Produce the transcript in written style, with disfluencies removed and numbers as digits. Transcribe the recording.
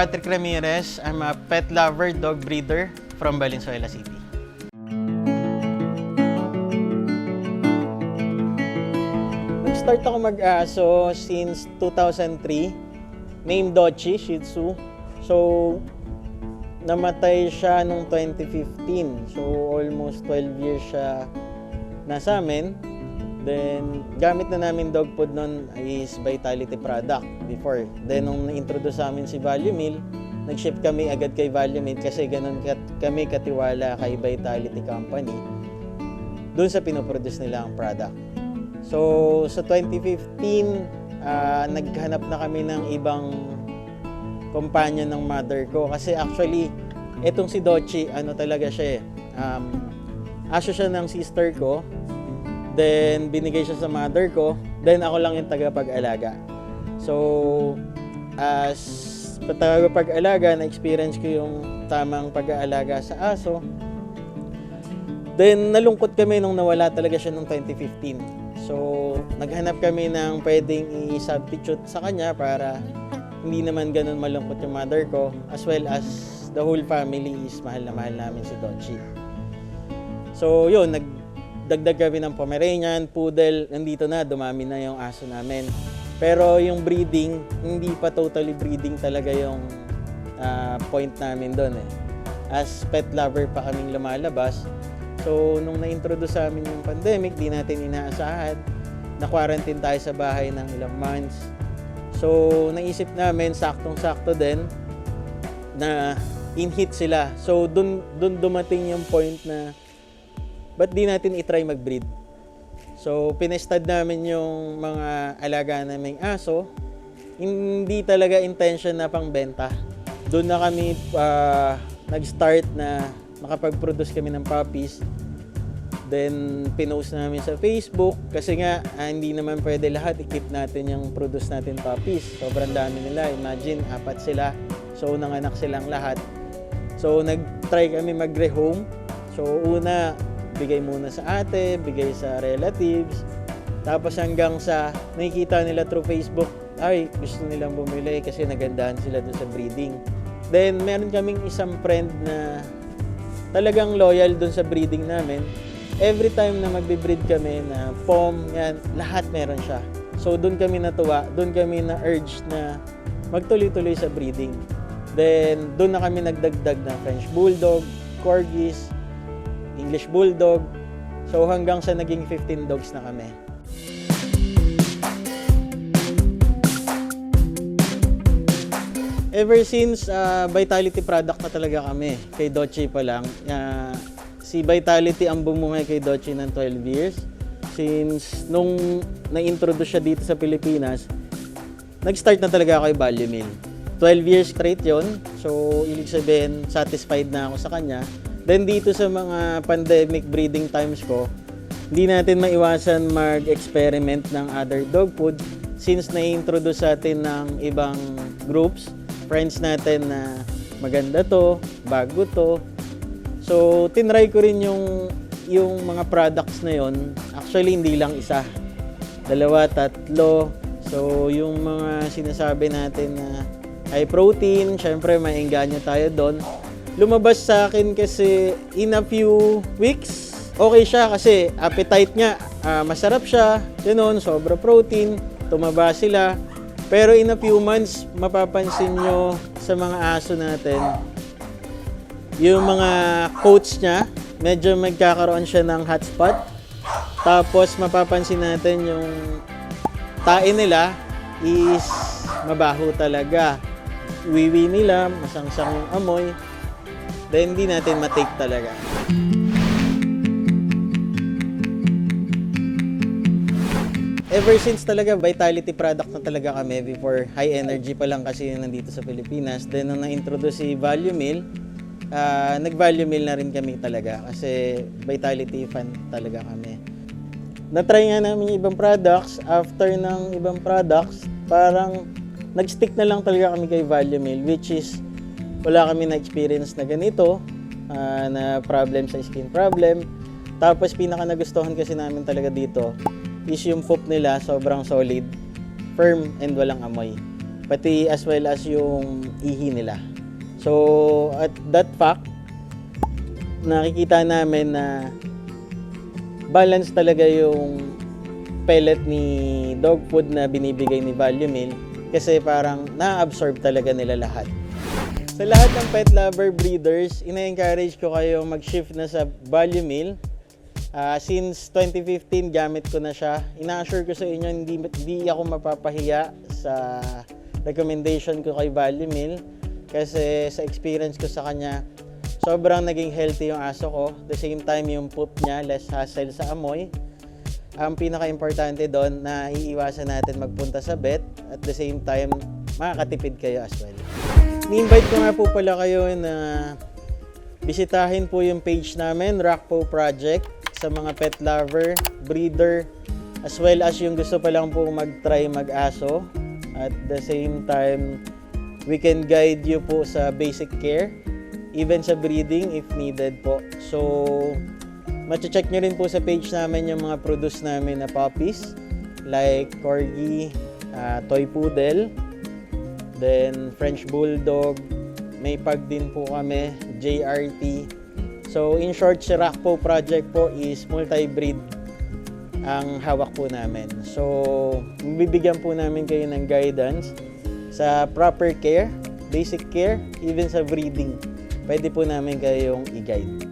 Patrick Ramirez. I'm a pet lover, dog breeder from Valenzuela City. Nag-start ako mag-aso since 2003. Named Dochi, Shih Tzu. So, namatay siya noong 2015. So, almost 12 years siya nasa amin. Then, gamit na namin dog food nun is Vitality product before. Then, nung na-introduce sa amin si Value Meal, nag-ship kami agad kay Value Meal kasi ganun kami katiwala kay Vitality Company doon sa pinoproduce nila ang product. So, sa 2015, naghanap na kami ng ibang companion ng mother ko. Kasi actually, etong si Dochi, ano talaga siya aso siya ng sister ko. Then, binigay siya sa mother ko. Then, ako lang yung tagapag-alaga. So, as tagapag-alaga, na-experience ko yung tamang pag-aalaga sa aso. Then, nalungkot kami nung nawala talaga siya noong 2015. So, naghanap kami ng pwedeng i-substitute sa kanya para hindi naman ganun malungkot yung mother ko. As well as the whole family is mahal na mahal namin si Dochi. So, yun, nagdagdag kami ng Pomeranian, Poodle, nandito na, dumami na yung aso namin. Pero yung breeding, hindi pa totally breeding talaga yung point namin doon eh. As pet lover pa kaming lumalabas. So, nung na-introduce sa amin yung pandemic, di natin inaasahan, na-quarantine tayo sa bahay ng ilang months. So, naisip namin, saktong-sakto din, na in-hit sila. So, dun dumating yung point na ba't di natin itry mag-breed? So, pinestad namin yung mga alaga naming aso. Hindi talaga intention na pangbenta. Doon na kami nag-start na makapag-produce kami ng puppies. Then, pinost namin sa Facebook. Kasi nga, hindi naman pwede lahat. I-keep natin yung produce natin puppies. Sobrang dami nila. Imagine, 4 sila. So, nanganak silang lahat. So, nag-try kami mag-rehome. So, una, bigay muna sa ate, bigay sa relatives. Tapos hanggang sa nakikita nila through Facebook, ay gusto nilang bumili kasi nagandahan sila doon sa breeding. Then meron kaming isang friend na talagang loyal doon sa breeding namin. Every time na magbe-breed kami na pom, yan, lahat meron siya. So doon kami natuwa, doon kami na-urge na magtuloy-tuloy sa breeding. Then doon na kami nagdagdag ng French Bulldog, Corgis, English Bulldog. So hanggang sa naging 15 dogs na kami. Ever since Vitality product na talaga kami, kay Dochi pa lang. Si Vitality ang bumungay kay Dochi ng 12 years. Since nung na-introduce siya dito sa Pilipinas, nag-start na talaga ako kay Value Meal. 12 years straight yon. So ibig sabihin, satisfied na ako sa kanya. Then dito sa mga pandemic breeding times ko, hindi natin maiwasan mag-experiment ng other dog food since na-introduce sa atin ng ibang groups, friends natin na maganda to, bago to. So, tinry ko rin yung mga products na yon. Actually, hindi lang isa. 2, 3. So, yung mga sinasabi natin na high protein, syempre maengganyo tayo doon. Lumabas sa akin kasi in a few weeks, okay siya kasi appetite niya, masarap siya, ganoon, sobra protein, tumaba sila. Pero in a few months, mapapansin nyo sa mga aso natin, yung mga coats niya, medyo magkakaroon siya ng hotspot. Tapos mapapansin natin yung tae nila is mabaho talaga. Wiwi nila, masangsang yung amoy. Then hindi natin matake talaga. Ever since talaga, Vitality product na talaga kami. Before, high energy pa lang kasi nandito sa Pilipinas. Then nung na-introduce si Value Meal, nag-Value Meal na rin kami talaga. Kasi Vitality fan talaga kami. Na-try nga namin yung ibang products. After ng ibang products, parang nag-stick na lang talaga kami kay Value Meal. Which is, wala kami na-experience na ganito, na problem sa skin problem. Tapos pinaka nagustuhan kasi namin talaga dito is yung poop nila sobrang solid, firm, and walang amoy. pati as well as yung ihi nila. So at that fact, nakikita namin na balance talaga yung pellet ni dog food na binibigay ni Value Meal kasi parang na-absorb talaga nila lahat. Sa lahat ng pet lover breeders, ina-encourage ko kayo mag-shift na sa Value Meal. Since 2015, gamit ko na siya. Ina-assure ko sa inyo, hindi ako mapapahiya sa recommendation ko kay Value Meal kasi sa experience ko sa kanya, sobrang naging healthy yung aso ko. At the same time, yung poop niya, less hassle sa amoy. Ang pinaka-importante doon, na iiwasan natin magpunta sa vet. At the same time, makakatipid kayo as well. Ni-invite ko nga po pala kayo na bisitahin po yung page namin, Rockpaw Project, sa mga pet lover, breeder, as well as yung gusto pa lang po mag-try mag-aso. At the same time, we can guide you po sa basic care, even sa breeding if needed po. So, mache-check nyo rin po sa page namin yung mga produce namin na puppies, like Corgi, Toy Poodle, then French Bulldog, may pag din po kami, JRT. So, in short, si Rockpaw Project po is multi-breed ang hawak po namin. So, bibigyan po namin kayo ng guidance sa proper care, basic care, even sa breeding. Pwede po namin kayong i-guide.